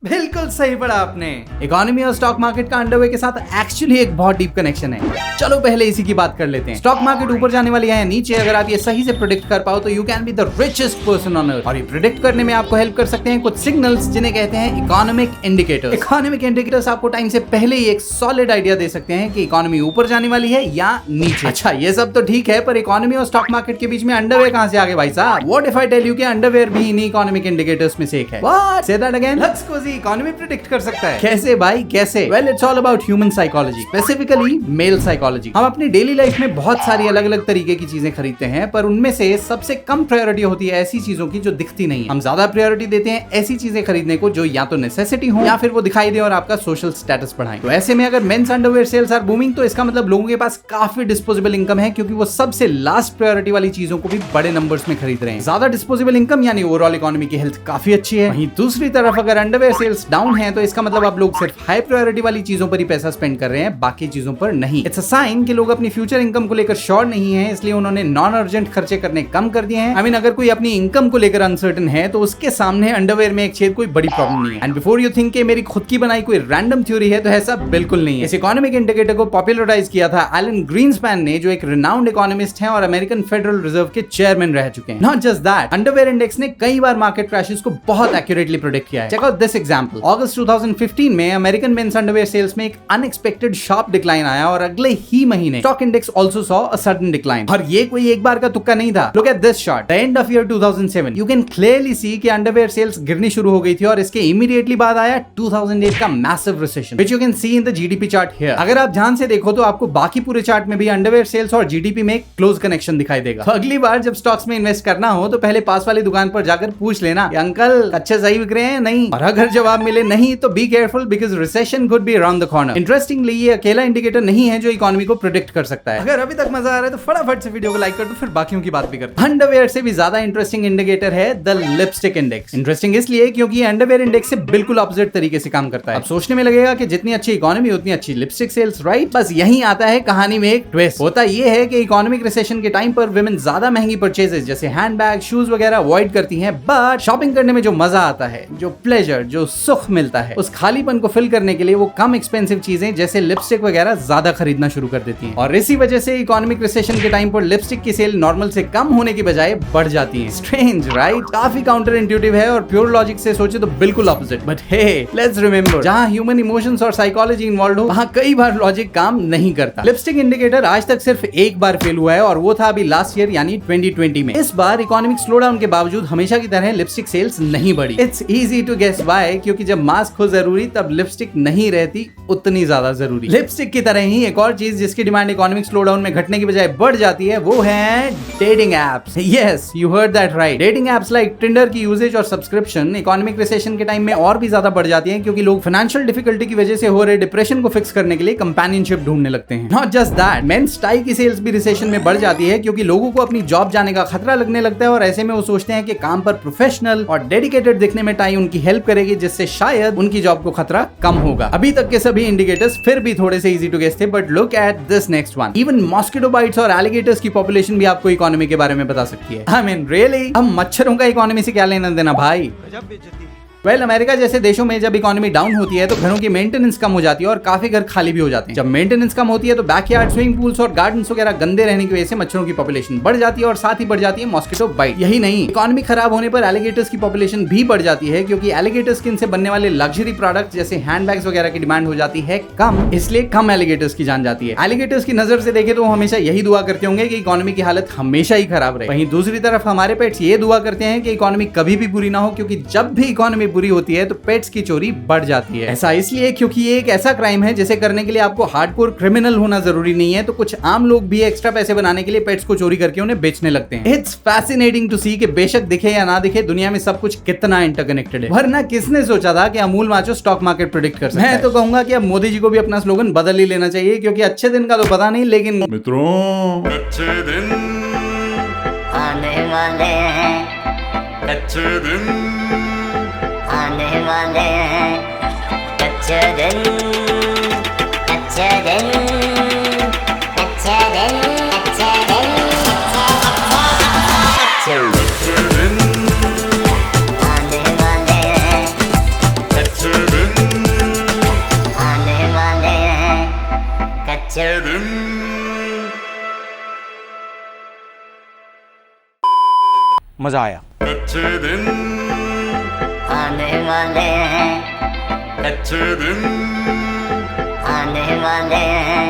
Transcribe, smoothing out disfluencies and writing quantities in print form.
बिल्कुल सही पढ़ा आपने। इकोनॉमी और स्टॉक मार्केट का अंडरवे के साथ एक्चुअली एक बहुत डीप कनेक्शन है। चलो पहले इसी की बात कर लेते हैं। स्टॉक मार्केट ऊपर जाने वाली है या नीचे, अगर आप ये सही से प्रेडिक्ट कर पाओ तो you can be the richest person on earth. और ये प्रेडिक्ट करने में आपको हेल्प कर सकते हैं कुछ सिग्नल्स जिन्हें कहते हैं इकोनॉमिक इंडिकेटर्स। इकोनॉमिक इंडिकेटर्स आपको टाइम से पहले ही एक सॉलिड आइडिया दे सकते हैं कि इकोनॉमी ऊपर जाने वाली है या नीचे। अच्छा ये सब तो ठीक है, पर इकोनॉमी और स्टॉक मार्केट के बीच में अंडरवेयर कहां से आ गए भाई साहब? What if I tell you कि अंडरवेयर भी इन्हीं इकोनॉमिक इंडिकेटर्स में से एक है? What? Say that again. Lux को इकोनॉमी प्रेडिक्ट कर सकता है? कैसे भाई कैसे? Well it's all about human psychology, specifically male psychology. हम अपनी डेली लाइफ में बहुत सारी अलग अलग तरीके की चीजें खरीदते हैं, पर उनमें से सबसे कम प्रायोरिटी होती है ऐसी चीजों की जो दिखती नहीं है। हम ज्यादा प्रायोरिटी देते हैं ऐसी चीजें खरीदने को जो या तो नेसेसिटी हो या फिर वो दिखाई दे और आपका सोशल स्टेटस बढ़ाए। तो ऐसे में अगर men's underwear sales are booming तो इसका मतलब लोगों के पास काफी डिस्पोजेबल इनकम है, क्योंकि वो सबसे लास्ट प्रायोरिटी वाली चीजों को भी बड़े नंबर्स में खरीद रहे हैं। ज्यादा डिस्पोजेबल इनकम यानी ओवरऑल इकोनॉमी की हेल्थ काफी अच्छी है। वहीं दूसरी तरफ अगर अंडरवेयर सेल्स डाउन है तो इसका मतलब आप लोग सिर्फ हाई प्रायोरिटी वाली चीजों पर ही पैसा स्पेंड कर रहे हैं, बाकी चीजों पर नहीं। इट्स अ साइन कि लोग अपनी फ्यूचर इनकम को लेकर श्योर नहीं है, इसलिए उन्होंने नॉन अर्जेंट खर्चे करने कम कर दिए हैं। आई मीन अगर कोई अपनी इनकम को लेकर अनसर्टन है तो उसके सामने अंडरवेयर में एक छेद कोई बड़ी प्रॉब्लम नहीं है। एंड बिफोर यू थिंक कि मेरी खुद की बनाई कोई रैंडम थ्योरी है, तो ऐसा बिल्कुल नहीं है। इस इकोनॉमिक इंडिकेटर को पॉपुलराइज किया था एलन ग्रीनस्पैन ने, जो एक रिनाउंड इकोनॉमिस्ट हैं और अमेरिकन फेडरल रिजर्व के चेयरमैन रह चुके हैं। Not just that, underwear index ने कई बार मार्केट क्रैशेस को बहुत एक्यूरेटली प्रेडिक्ट किया है। Check out this example. अगस्त 2015 में अमेरिकन मेंस अंडरवेयर सेल्स में एक अनएक्सपेक्टेड शार्प डिक्लाइन आया और अगले ही महीने stock index also saw a sudden decline. और ये कोई एक बार का तुक्का नहीं था। Look at this chart. The end of year 2007 you can clearly see कि अंडरवेयर सेल्स गिरनी शुरू हो गई थी और इसके इमीडिएटली बाद आया 2008 का massive recession, which you can see in the GDP chart here. अगर आप ध्यान से देखो तो आपको बाकी पूरे चार्ट में भी अंडरवेयर सेल्स और जीडीपी में एक क्लोज कनेक्शन दिखाई देगा। तो अगली बार जब स्टॉक्स में इन्वेस्ट करना हो तो पहले पास वाली दुकान पर जाकर पूछ लेना कि अंकल कच्चे सही बिक रहे हैं नहीं, और अगर जवाब मिले नहीं तो be careful because recession could be around the corner. Interestingly ये अकेला इंडिकेटर नहीं है जो इकोनॉमी को प्रेडिक्ट कर सकता है। अगर अभी तक मजा आ रहा है तो फटाफट से वीडियो को लाइक कर दो, फिर बाकियों की बात भी करते हैं। अंडरवेयर से भी ज्यादा इंटरेस्टिंग इंडिकेटर है द लिपस्टिक इंडेक्स। इंटरेस्टिंग इसलिए क्योंकि ये अंडरवेयर इंडेक्स से बिल्कुल ऑपोजिट तरीके से काम करता है। अब सोचने में लगेगा कि जितनी अच्छी इकोनॉमी उतनी अच्छी लिपस्टिक सेल्स, राइट? बस यही आता है कहानी में एक ट्विस्ट। होता ये है कि इकोनॉमिक रिसेशन के टाइम पर विमेन ज्यादा महंगी परचेजेस जैसे हैंडबैग, शूज वगैरह अवॉइड करती हैं, बट शॉपिंग करने में जो मजा आता है, जो प्लेजर, जो सुख मिलता है, उस खालीपन को फिल करने के लिए वो कम एक्सपेंसिव चीजें जैसे लिपस्टिक वगैरह ज्यादा खरीदना शुरू कर देती हैं। और इसी वजह से इकोनॉमिक रिसेशन के टाइम पर लिपस्टिक की सेल नॉर्मल से कम होने की बजाय बढ़ जाती है। Strange right? काफी काउंटर इंट्यूटिव है और प्योर लॉजिक से सोचे तो बिल्कुल opposite. But hey, let's remember, जहां ह्यूमन इमोशंस और साइकोलॉजी इन्वॉल्व हो वहां कई बार लॉजिक काम नहीं करता। लिपस्टिक इंडिकेटर आज तक सिर्फ एक बार फेल हुआ है और वो था अभी लास्ट ईयर यानी 2020 में। इस बार इकोनॉमिक स्लोडाउन के बावजूद हमेशा की तरह लिपस्टिक सेल्स नहीं बढ़ी। It's easy to guess why, क्योंकि जब मास्क हो जरूरी तब लिपस्टिक नहीं रहती उतनी ज्यादा जरूरी। लिपस्टिक की तरह ही एक और चीज जिसकी डिमांड इकोनॉमिक स्लोडाउन में घटने की बजाय बढ़ जाती है वो है dating apps. Yes, you heard that right. Dating apps like Tinder की यूजेज और सब्सक्रिप्शन इकोनॉमिक रिसेशन के टाइम में और भी ज्यादा बढ़ जाती है, क्योंकि लोग फाइनेंशियल डिफिकल्टी की वजह से हो रहे डिप्रेशन को फिक्स करने के लिए कंपेनियनशिप ढूंढने लगते हैं। Not just that, men's tie की सेल्स भी रिसेशन में बढ़ जाती है, क्योंकि लोगों को अपनी जॉब जाने का खतरा लगने लगता है और ऐसे में वो सोचते हैं कि काम पर प्रोफेशनल और डेडिकेटेड दिखने में टाई उनकी हेल्प करेगी, जिससे शायद उनकी जॉब को खतरा कम होगा। अभी तक के सभी इंडिकेटर्स फिर भी थोड़े से इजी टू गेस थे, but look at this next one. Even mosquito bytes और एलिगेटर्स की पॉपुलेशन भी आपको इकोनॉमी के बारे में बता सकती है। आई मीन रियली, हम मच्छरों का इकोनॉमी से क्या लेना देना भाई? वेल, अमेरिका जैसे देशों में जब इकोनॉमी डाउन होती है तो घरों की मेंटेनेंस कम हो जाती है और काफी घर खाली भी हो जाते हैं। जब मेंटेनेंस कम होती है तो बैकयार्ड, स्विमिंग पूल्स और गार्डन्स वगैरह गंदे रहने की वजह से मच्छरों की पॉपुलेशन बढ़ जाती है और साथ ही बढ़ जाती है मॉस्किटो बाइट। यही नहीं, इकोनॉमी खराब होने पर एलिगेटर्स की पॉपुलेशन भी बढ़ जाती है, क्योंकि एलिगेटर स्किन से बनने वाले लग्जरी प्रोडक्ट जैसे हैंडबैग्स वगैरह की डिमांड हो जाती है कम, इसलिए कम एलिगेटर्स की जान जाती है। एलिगेटर्स की नजर से देखे तो हमेशा यही दुआ करते होंगे कि इकोनॉमी की हालत हमेशा ही खराब रहे। वहीं दूसरी तरफ हमारे पेट्स ये दुआ करते हैं कि इकोनॉमी कभी भी बुरी ना हो, क्योंकि जब भी इकोनॉमी बुरी होती है तो पेट्स की चोरी बढ़ जाती है। ऐसा इसलिए क्योंकि ये एक ऐसा क्राइम है जिसे करने के लिए आपको हार्डकोर क्रिमिनल होना जरूरी नहीं है, तो कुछ आम लोग भी एक्स्ट्रा पैसे बनाने के लिए पेट्स को चोरी करके उन्हें बेचने लगते हैं। इट्स फैसिनेटिंग टू सी कि बेशक दिखे या ना दिखे, दुनिया में सब कुछ कितना इंटरकनेक्टेड है। वरना किसने सोचा था कि Amul macho stock market predict कर सकता है? मैं तो कहूंगा कि अब मोदी जी को भी अपना स्लोगन बदल ही लेना चाहिए, क्योंकि अच्छे दिन का तो पता नहीं, लेकिन मित्रों अच्छे दिन आने वाले हैं, अच्छे दिन आने वाले हैं, अच्छे दिन, अच्छे दिन, अच्छे दिन, अच्छे दिन, अच्छे दिन, अच्छे दिन आने वाले हैं, अच्छे अच्छे दिन मजा आया। अच्छे दिन आने वाले हैं, अच्छे दिन आने वाले हैं,